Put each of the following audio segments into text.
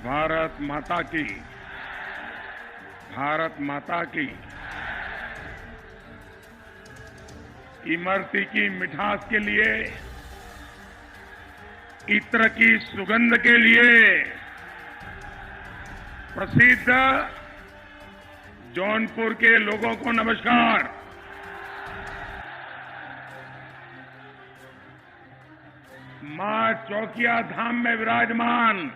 भारत माता की, भारत माता की। इमरती की मिठास के लिए, इत्र की सुगंध के लिए प्रसिद्ध जौनपुर के लोगों को नमस्कार। मां चौकिया धाम में विराजमान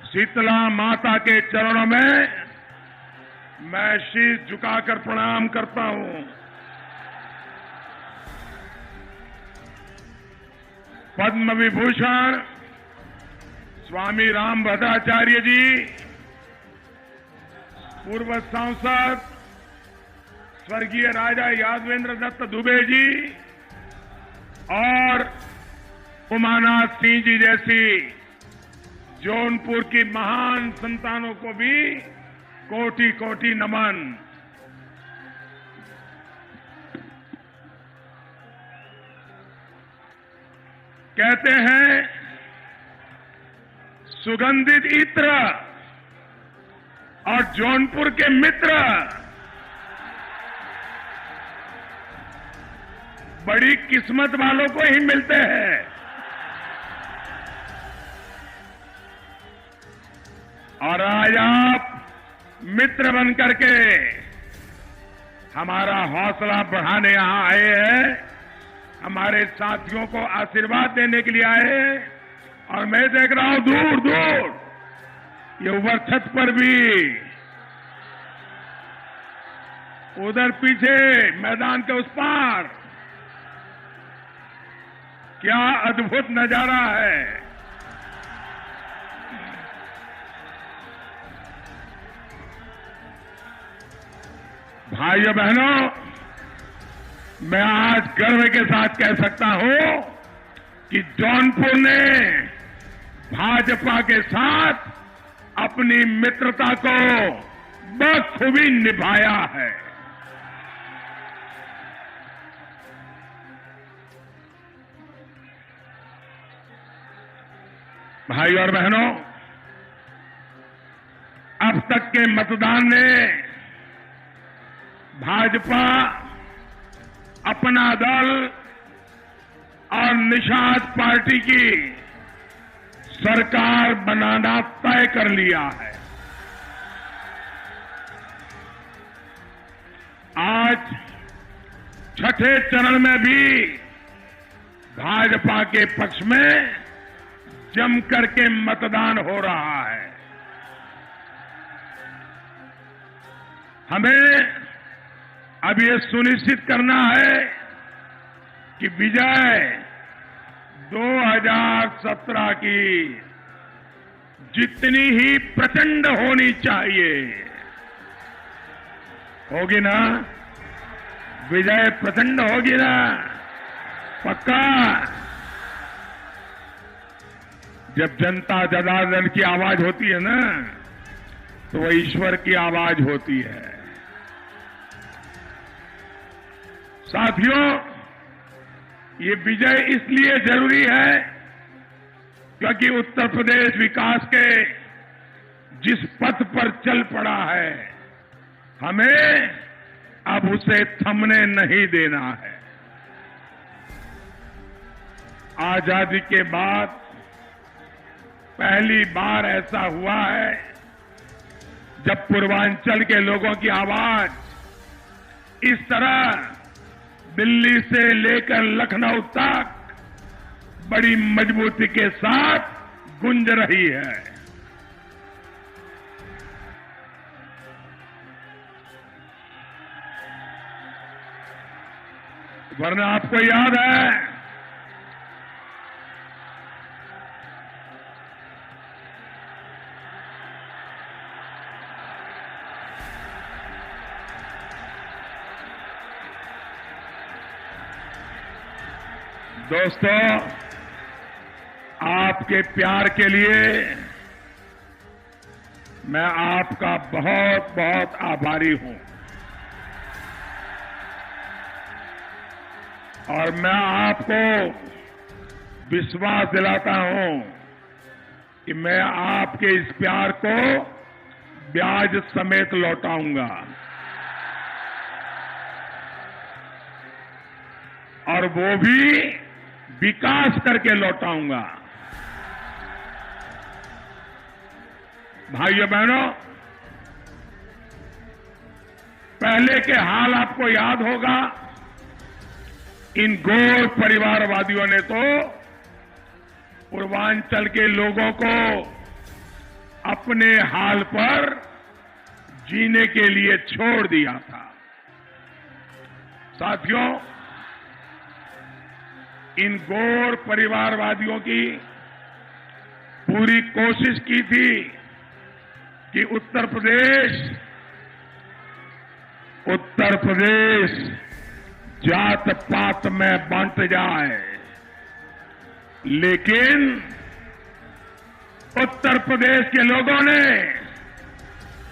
शीतला माता के चरणों में मैं शीश झुकाकर प्रणाम करता हूं। पद्म विभूषण स्वामी रामभद्राचार्य जी, पूर्व सांसद स्वर्गीय राजा यादवेंद्र दत्त दुबे जी और उमानाथ सिंह जी जैसी जौनपुर की महान संतानों को भी कोटि कोटि नमन। कहते हैं सुगंधित इत्र और जौनपुर के मित्र बड़ी किस्मत वालों को ही मिलते हैं। और आज आप मित्र बनकर के हमारा हौसला बढ़ाने यहां आए हैं, हमारे साथियों को आशीर्वाद देने के लिए आए हैं। और मैं देख रहा हूं दूर दूर ये ऊपर छत पर भी, उधर पीछे मैदान के उस पार क्या अद्भुत नजारा है। भाइयों बहनों, मैं आज गर्व के साथ कह सकता हूं कि जौनपुर ने भाजपा के साथ अपनी मित्रता को बखूबी निभाया है। भाइयों और बहनों, अब तक के मतदान ने भाजपा, अपना दल और निषाद पार्टी की सरकार बनाना तय कर लिया है। आज छठे चरण में भी भाजपा के पक्ष में जमकर के मतदान हो रहा है। हमें अब ये सुनिश्चित करना है कि विजय 2017 की जितनी ही प्रचंड होनी चाहिए, होगी ना? विजय प्रचंड होगी ना? पक्का? जब जनता जनार्दन की आवाज होती है ना, तो वह ईश्वर की आवाज होती है। साथियों, ये विजय इसलिए जरूरी है क्योंकि उत्तर प्रदेश विकास के जिस पथ पर चल पड़ा है, हमें अब उसे थमने नहीं देना है। आजादी के बाद पहली बार ऐसा हुआ है जब पूर्वांचल के लोगों की आवाज इस तरह दिल्ली से लेकर लखनऊ तक बड़ी मजबूती के साथ गूंज रही है। वरना आपको याद है दोस्तों, आपके प्यार के लिए मैं आपका बहुत बहुत आभारी हूं और मैं आपको विश्वास दिलाता हूं कि मैं आपके इस प्यार को ब्याज समेत लौटाऊंगा और वो भी विकास करके लौटाऊंगा। भाइयों बहनों, पहले के हाल आपको याद होगा। इन गौर परिवारवादियों ने तो पूर्वांचल के लोगों को अपने हाल पर जीने के लिए छोड़ दिया था। साथियों, इन गौर परिवारवादियों की पूरी कोशिश की थी कि उत्तर प्रदेश जात पात में बांट जाए, लेकिन उत्तर प्रदेश के लोगों ने,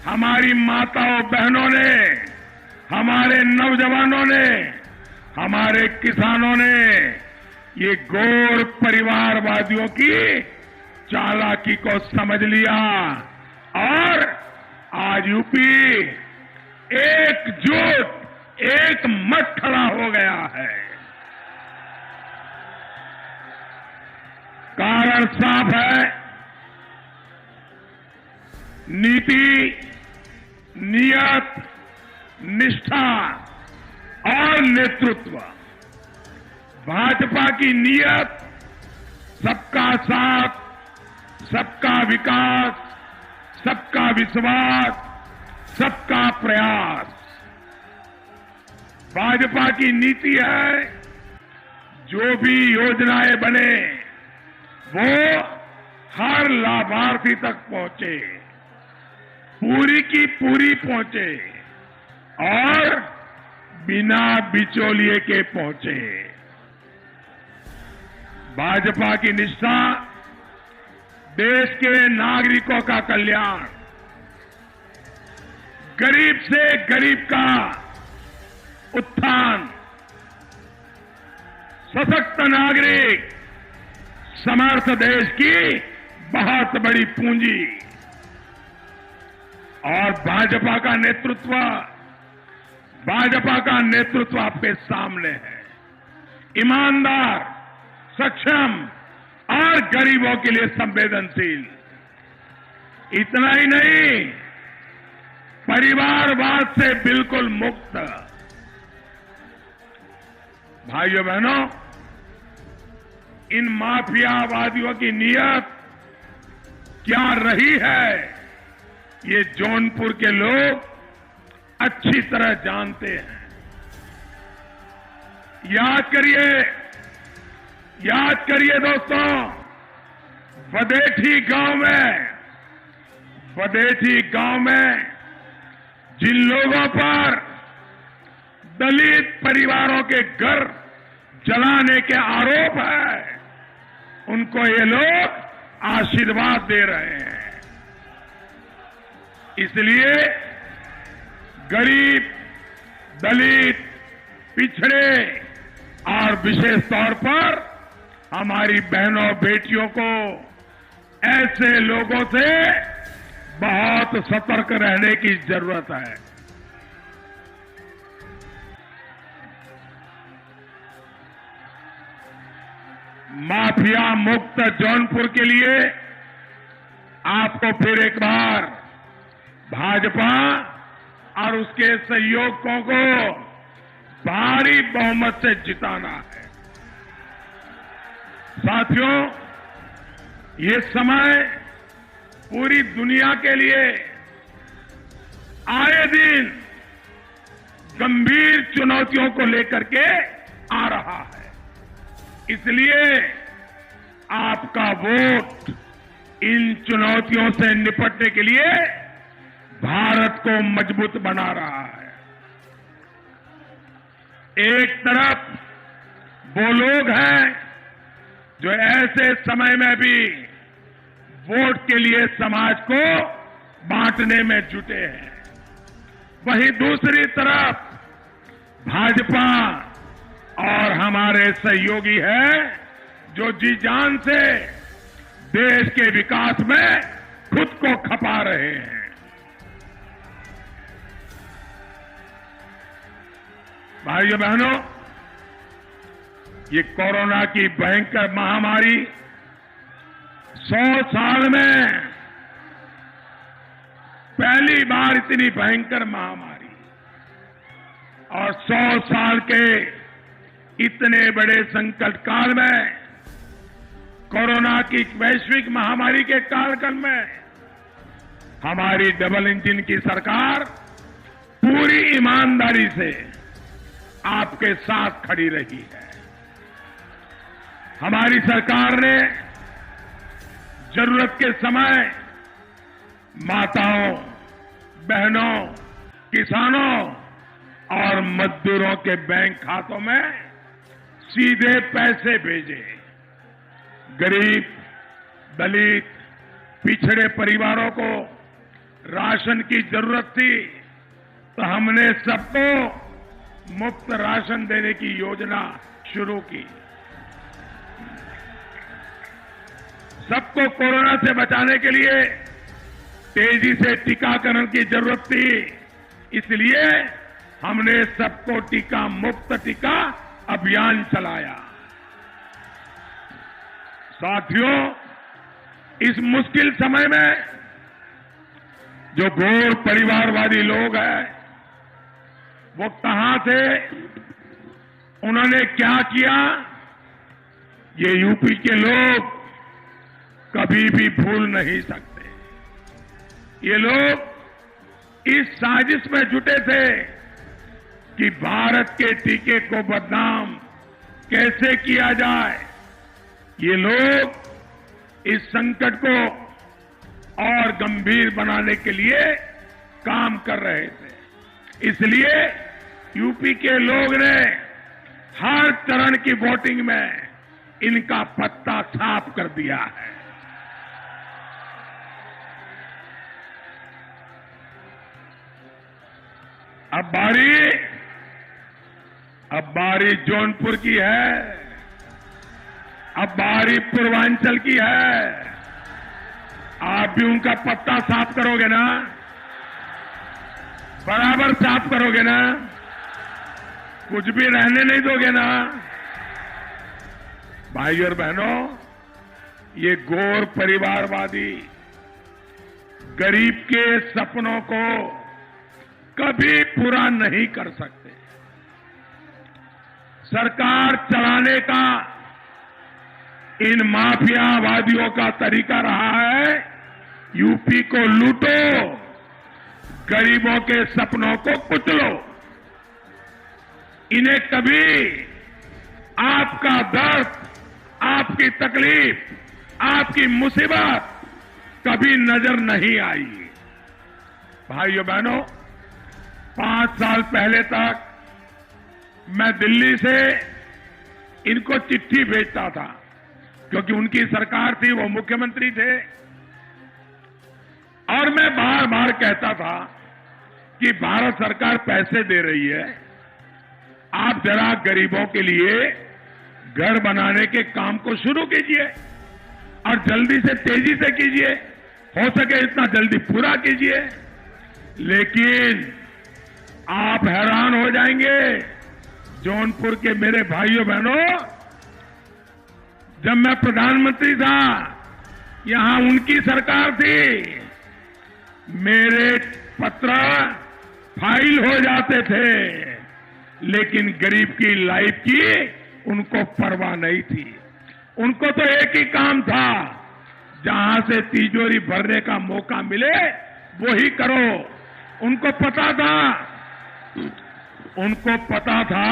हमारी माताओं बहनों ने, हमारे नौजवानों ने, हमारे किसानों ने ये गौर परिवारवादियों की चालाकी को समझ लिया और आज यूपी एकजुट एक मत खड़ा हो गया है। कारण साफ है, नीति, नियत, निष्ठा और नेतृत्व। भाजपा की नियत सबका साथ, सबका विकास, सबका विश्वास, सबका प्रयास। भाजपा की नीति है, जो भी योजनाएं बने वो हर लाभार्थी तक पहुंचे, पूरी की पूरी पहुंचे और बिना बिचौलिए के पहुंचे। भाजपा की निष्ठा देश के नागरिकों का कल्याण, गरीब से गरीब का उत्थान, सशक्त नागरिक, समर्थ देश की बहुत बड़ी पूंजी। और भाजपा का नेतृत्व आपके सामने है। ईमानदार, सक्षम और गरीबों के लिए संवेदनशील। इतना ही नहीं, परिवारवाद से बिल्कुल मुक्त। भाइयों बहनों, इन माफियावादियों की नीयत क्या रही है, ये जौनपुर के लोग अच्छी तरह जानते हैं। याद करिए दोस्तों, वदेठी गांव में जिन लोगों पर दलित परिवारों के घर जलाने के आरोप है, उनको ये लोग आशीर्वाद दे रहे हैं। इसलिए गरीब, दलित, पिछड़े और विशेष तौर पर हमारी बहनों बेटियों को ऐसे लोगों से बहुत सतर्क रहने की जरूरत है। माफिया मुक्त जौनपुर के लिए आपको फिर एक बार भाजपा और उसके सहयोगियों को भारी बहुमत से जिताना है। साथियों, ये समय पूरी दुनिया के लिए आए दिन गंभीर चुनौतियों को लेकर के आ रहा है। इसलिए आपका वोट इन चुनौतियों से निपटने के लिए भारत को मजबूत बना रहा है। एक तरफ वो लोग हैं जो ऐसे समय में भी वोट के लिए समाज को बांटने में जुटे हैं। वहीं दूसरी तरफ भाजपा और हमारे सहयोगी हैं जो जी जान से देश के विकास में खुद को खपा रहे हैं। भाइयों बहनों, ये कोरोना की भयंकर महामारी 100 साल में पहली बार इतनी भयंकर महामारी और 100 साल के इतने बड़े संकट काल में कोरोना की वैश्विक महामारी के कालखंड में हमारी डबल इंजन की सरकार पूरी ईमानदारी से आपके साथ खड़ी रही है। हमारी सरकार ने जरूरत के समय माताओं, बहनों, किसानों और मजदूरों के बैंक खातों में सीधे पैसे भेजे। गरीब, दलित, पिछड़े परिवारों को राशन की जरूरत थी तो हमने सबको मुफ्त राशन देने की योजना शुरू की। सबको कोरोना से बचाने के लिए तेजी से टीकाकरण की जरूरत थी, इसलिए हमने सबको टीका मुफ्त टीका अभियान चलाया। साथियों, इस मुश्किल समय में जो घोर परिवारवादी लोग हैं, वो कहां थे, उन्होंने क्या किया, ये यूपी के लोग कभी भी भूल नहीं सकते। ये लोग इस साजिश में जुटे थे कि भारत के टीके को बदनाम कैसे किया जाए। ये लोग इस संकट को और गंभीर बनाने के लिए काम कर रहे थे। इसलिए यूपी के लोग ने हर चरण की वोटिंग में इनका पत्ता साफ कर दिया है। अब बारी जौनपुर की है, अब बारी पूर्वांचल की है। आप भी उनका पत्ता साफ करोगे ना? बराबर साफ करोगे ना? कुछ भी रहने नहीं दोगे ना? भाई और बहनों, ये घोर परिवारवादी गरीब के सपनों को कभी पूरा नहीं कर सकते। सरकार चलाने का इन माफियावादियों का तरीका रहा है, यूपी को लूटो, गरीबों के सपनों को कुचलो। इन्हें कभी आपका दर्द, आपकी तकलीफ, आपकी मुसीबत कभी नजर नहीं आई। भाइयों बहनों, 5 साल पहले तक मैं दिल्ली से इनको चिट्ठी भेजता था, क्योंकि उनकी सरकार थी, वो मुख्यमंत्री थे, और मैं बार बार कहता था कि भारत सरकार पैसे दे रही है, आप जरा गरीबों के लिए घर बनाने के काम को शुरू कीजिए और जल्दी से, तेजी से कीजिए, हो सके इतना जल्दी पूरा कीजिए। लेकिन आप हैरान हो जाएंगे, जौनपुर के मेरे भाइयों बहनों, जब मैं प्रधानमंत्री था, यहां उनकी सरकार थी, मेरे पत्र फाइल हो जाते थे, लेकिन गरीब की लाइफ की उनको परवाह नहीं थी। उनको तो एक ही काम था, जहां से तिजोरी भरने का मौका मिले वही करो। उनको पता था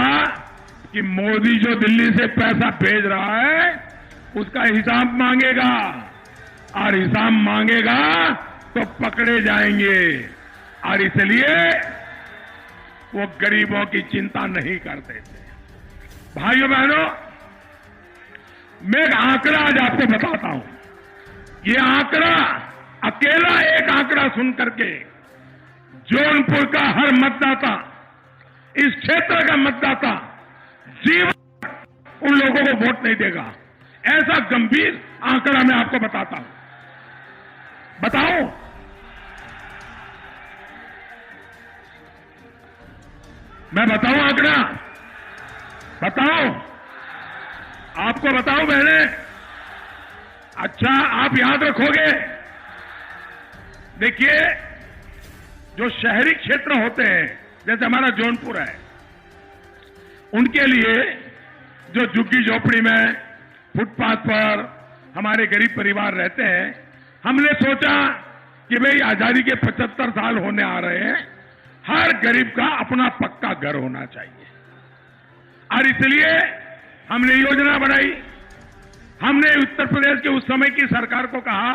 कि मोदी जो दिल्ली से पैसा भेज रहा है उसका हिसाब मांगेगा, और हिसाब मांगेगा तो पकड़े जाएंगे, और इसलिए वो गरीबों की चिंता नहीं करते थे। भाइयों बहनों, मैं एक आंकड़ा आज आपको बताता हूं। ये आंकड़ा अकेला एक आंकड़ा सुन करके जौनपुर का हर मतदाता, इस क्षेत्र का मतदाता जीवन उन लोगों को वोट नहीं देगा। ऐसा गंभीर आंकड़ा मैं आपको बताता हूं। बताओ, मैं बताऊं आंकड़ा? बताओ, आपको बताऊं बहने? अच्छा, आप याद रखोगे। देखिए, जो शहरी क्षेत्र होते हैं, जैसे हमारा जौनपुर है, उनके लिए जो झुग्गी झोपड़ी में फुटपाथ पर हमारे गरीब परिवार रहते हैं, हमने सोचा कि भाई आजादी के 75 साल होने आ रहे हैं, हर गरीब का अपना पक्का घर होना चाहिए। और इसलिए हमने योजना बनाई। हमने उत्तर प्रदेश के उस समय की सरकार को कहा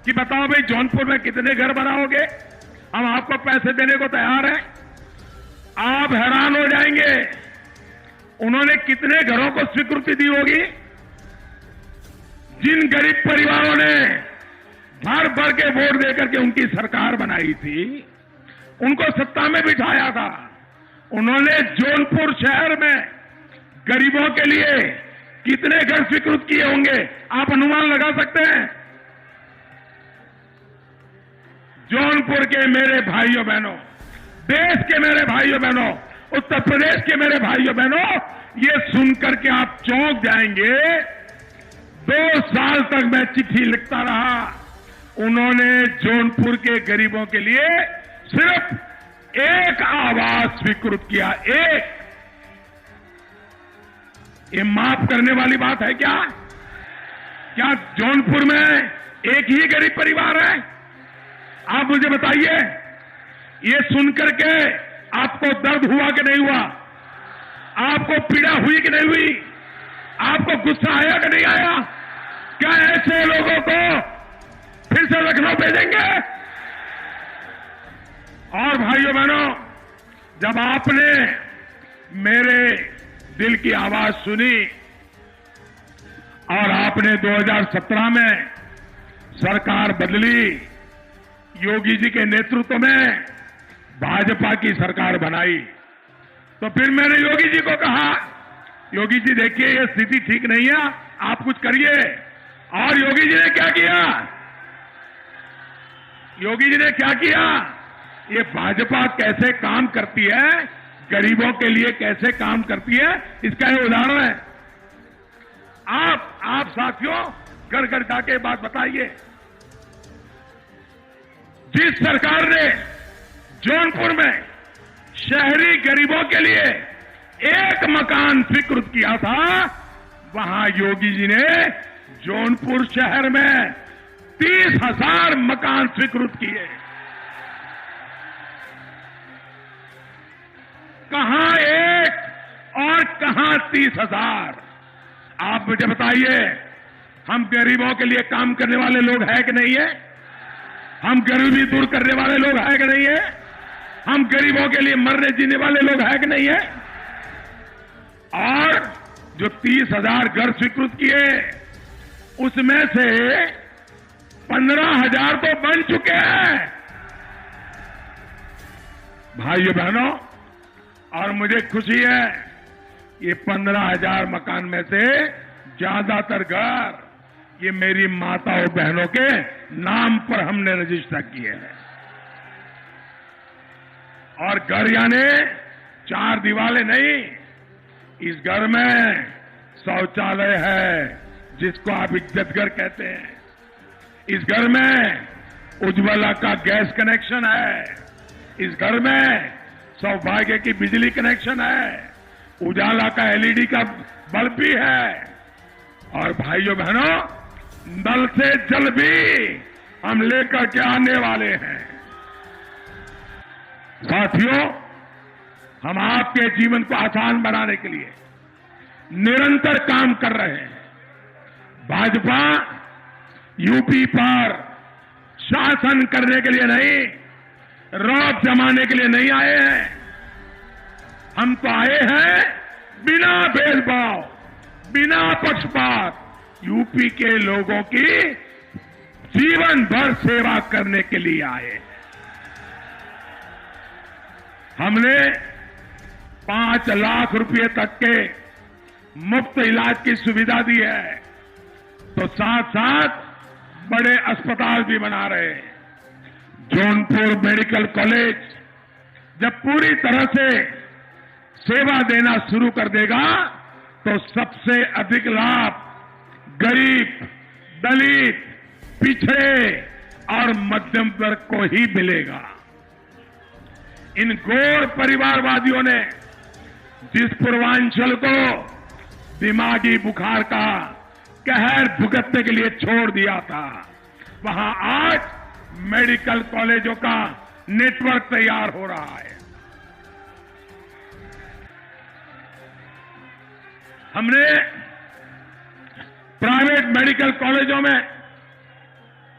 कि बताओ भाई जौनपुर में कितने घर बनाओगे, हम आपको पैसे देने को तैयार हैं। आप हैरान हो जाएंगे, उन्होंने कितने घरों को स्वीकृति दी होगी। जिन गरीब परिवारों ने भर भर के वोट देकर के उनकी सरकार बनाई थी, उनको सत्ता में बिठाया था, उन्होंने जौनपुर शहर में गरीबों के लिए कितने घर स्वीकृत किए होंगे, आप अनुमान लगा सकते हैं। जौनपुर के मेरे भाइयों बहनों, देश के मेरे भाइयों बहनों, उत्तर प्रदेश के मेरे भाइयों बहनों, ये सुनकर के आप चौंक जाएंगे। 2 साल तक मैं चिट्ठी लिखता रहा, उन्होंने जौनपुर के गरीबों के लिए सिर्फ एक आवास स्वीकृत किया, एक। ये माफ करने वाली बात है क्या? क्या जौनपुर में एक ही गरीब परिवार है? आप मुझे बताइए, ये सुनकर के आपको दर्द हुआ कि नहीं हुआ? आपको पीड़ा हुई कि नहीं हुई? आपको गुस्सा आया कि नहीं आया? क्या ऐसे लोगों को फिर से लखनऊ भेजेंगे? और भाइयों बहनों, जब आपने मेरे दिल की आवाज सुनी और आपने 2017 में सरकार बदली, योगी जी के नेतृत्व में भाजपा की सरकार बनाई, तो फिर मैंने योगी जी को कहा, योगी जी देखिए ये स्थिति ठीक नहीं है, आप कुछ करिए। और योगी जी ने क्या किया? योगी जी ने क्या किया? ये भाजपा कैसे काम करती है, गरीबों के लिए कैसे काम करती है, इसका ये उदाहरण है। आप साथियों घर घर जाके बात बताइए। जिस सरकार ने जौनपुर में शहरी गरीबों के लिए एक मकान स्वीकृत किया था, वहां योगी जी ने जौनपुर शहर में 30,000 मकान स्वीकृत किए। कहां एक और कहां 30,000? आप मुझे बताइए, हम गरीबों के लिए काम करने वाले लोग हैं कि नहीं है? हम गरीबी दूर करने वाले लोग हैं कि नहीं है? हम गरीबों के लिए मरने जीने वाले लोग हैं कि नहीं है? और जो 30,000 घर स्वीकृत किए, उसमें से 15,000 तो बन चुके हैं भाइयों बहनों। और मुझे खुशी है, ये 15,000 मकान में से ज्यादातर घर ये मेरी माताओं बहनों के नाम पर हमने रजिस्टर किए हैं। और घर यानी 4 दीवारें नहीं, इस घर में शौचालय है जिसको आप इज्जत घर कहते हैं। इस घर में उज्ज्वला का गैस कनेक्शन है। इस घर में सौभाग्य की बिजली कनेक्शन है। उजाला का एलईडी का बल्ब भी है। और भाइयों बहनों, नल से जल भी हम लेकर के आने वाले हैं। साथियों, हम आपके जीवन को आसान बनाने के लिए निरंतर काम कर रहे हैं। भाजपा यूपी पर शासन करने के लिए नहीं, रौब जमाने के लिए नहीं आए हैं। हम तो आए हैं बिना भेदभाव, बिना पक्षपात यूपी के लोगों की जीवन भर सेवा करने के लिए आए। हमने 5 लाख रुपए तक के मुफ्त इलाज की सुविधा दी है, तो साथ साथ बड़े अस्पताल भी बना रहे हैं। जौनपुर मेडिकल कॉलेज जब पूरी तरह से सेवा देना शुरू कर देगा तो सबसे अधिक लाभ गरीब, दलित, पिछड़े और मध्यम वर्ग को ही मिलेगा। इन घोर परिवारवादियों ने जिस पूर्वांचल को दिमागी बुखार का कहर भुगतने के लिए छोड़ दिया था, वहां आज मेडिकल कॉलेजों का नेटवर्क तैयार हो रहा है। हमने प्राइवेट मेडिकल कॉलेजों में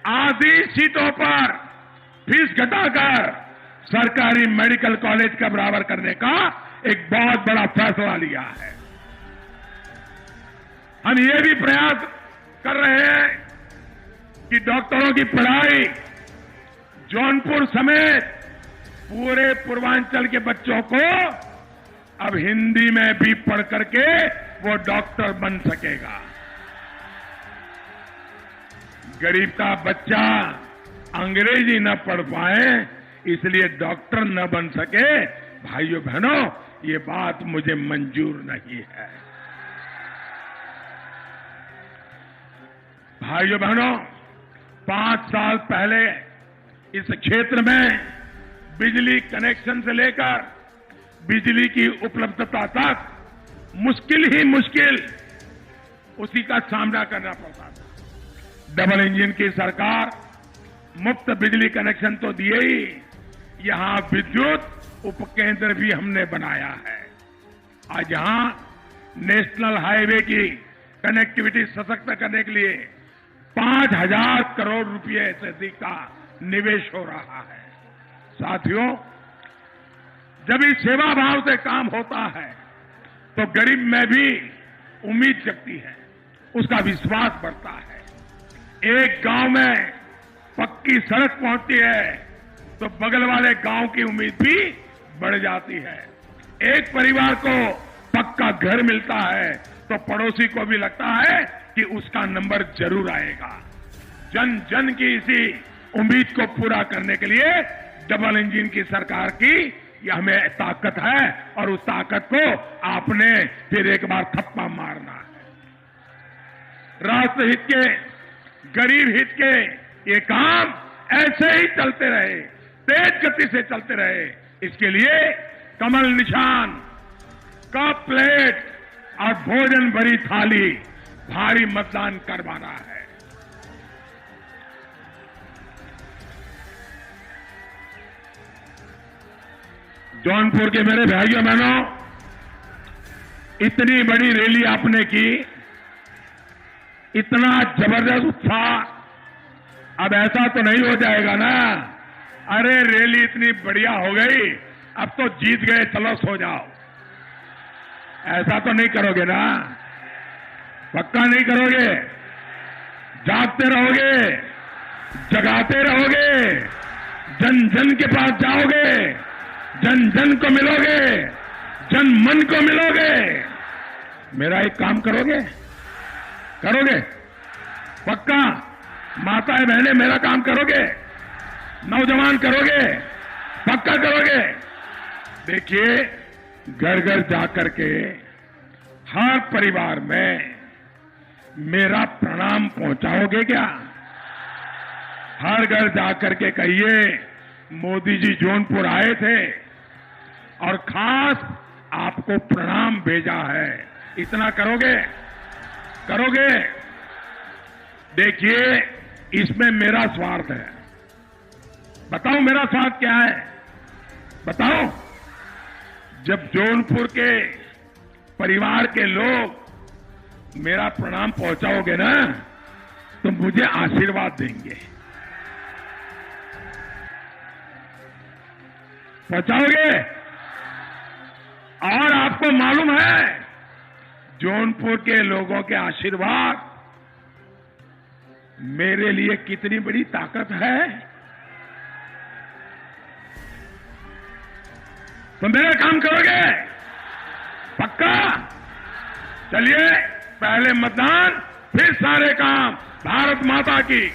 आधी सीटों पर फीस घटाकर सरकारी मेडिकल कॉलेज का बराबर करने का एक बहुत बड़ा फैसला लिया है। हम ये भी प्रयास कर रहे हैं कि डॉक्टरों की पढ़ाई जौनपुर समेत पूरे पूर्वांचल के बच्चों को अब हिंदी में भी पढ़ करके वो डॉक्टर बन सकेगा। गरीब का बच्चा अंग्रेजी न पढ़ पाए इसलिए डॉक्टर न बन सके, भाइयों बहनों, ये बात मुझे मंजूर नहीं है। भाइयों बहनों, 5 साल पहले इस क्षेत्र में बिजली कनेक्शन से लेकर बिजली की उपलब्धता तक मुश्किल ही मुश्किल उसी का सामना करना पड़ता था। डबल इंजन की सरकार मुफ्त बिजली कनेक्शन तो दिए ही, यहां विद्युत उपकेंद्र भी हमने बनाया है। आज यहां नेशनल हाईवे की कनेक्टिविटी सशक्त करने के लिए 5,000 करोड़ रुपए से अधिक का निवेश हो रहा है। साथियों, जब इस सेवा भाव से काम होता है तो गरीब में भी उम्मीद जगती है, उसका विश्वास बढ़ता है। एक गांव में पक्की सड़क पहुंचती है तो बगल वाले गांव की उम्मीद भी बढ़ जाती है। एक परिवार को पक्का घर मिलता है तो पड़ोसी को भी लगता है कि उसका नंबर जरूर आएगा। जन जन की इसी उम्मीद को पूरा करने के लिए डबल इंजन की सरकार की यह हमें ताकत है और उस ताकत को आपने फिर एक बार थप्पा मारना है। राष्ट्रहित के, गरीब हित के ये काम ऐसे ही चलते रहे, तेज गति से चलते रहे, इसके लिए कमल निशान, कप प्लेट और भोजन भरी थाली भारी मतदान करवाना है। जौनपुर के मेरे भाइयों बहनों, इतनी बड़ी रैली आपने की, इतना जबरदस्त उत्साह, अब ऐसा तो नहीं हो जाएगा ना, अरे रैली इतनी बढ़िया हो गई, अब तो जीत गए, चलो सो जाओ, ऐसा तो नहीं करोगे ना? पक्का नहीं करोगे? जागते रहोगे, जगाते रहोगे, जन जन के पास जाओगे, जन जन को मिलोगे, जन मन को मिलोगे। मेरा एक काम करोगे? करोगे? पक्का? माताएं बहनें मेरा काम करोगे? नौजवान करोगे? पक्का करोगे? देखिए, घर घर जाकर के हर परिवार में मेरा प्रणाम पहुंचाओगे क्या? हर घर जाकर के कहिए मोदी जी जौनपुर आए थे और खास आपको प्रणाम भेजा है। इतना करोगे? करोगे? देखिए, इसमें मेरा स्वार्थ है। बताओ मेरा स्वार्थ क्या है? बताओ। जब जौनपुर के परिवार के लोग मेरा प्रणाम पहुंचाओगे ना, तो मुझे आशीर्वाद देंगे। पहुंचाओगे? और आपको मालूम है, जौनपुर के लोगों के आशीर्वाद मेरे लिए कितनी बड़ी ताकत है। तो मेरा काम करोगे पक्का? चलिए, पहले मतदान, फिर सारे काम। भारत माता की।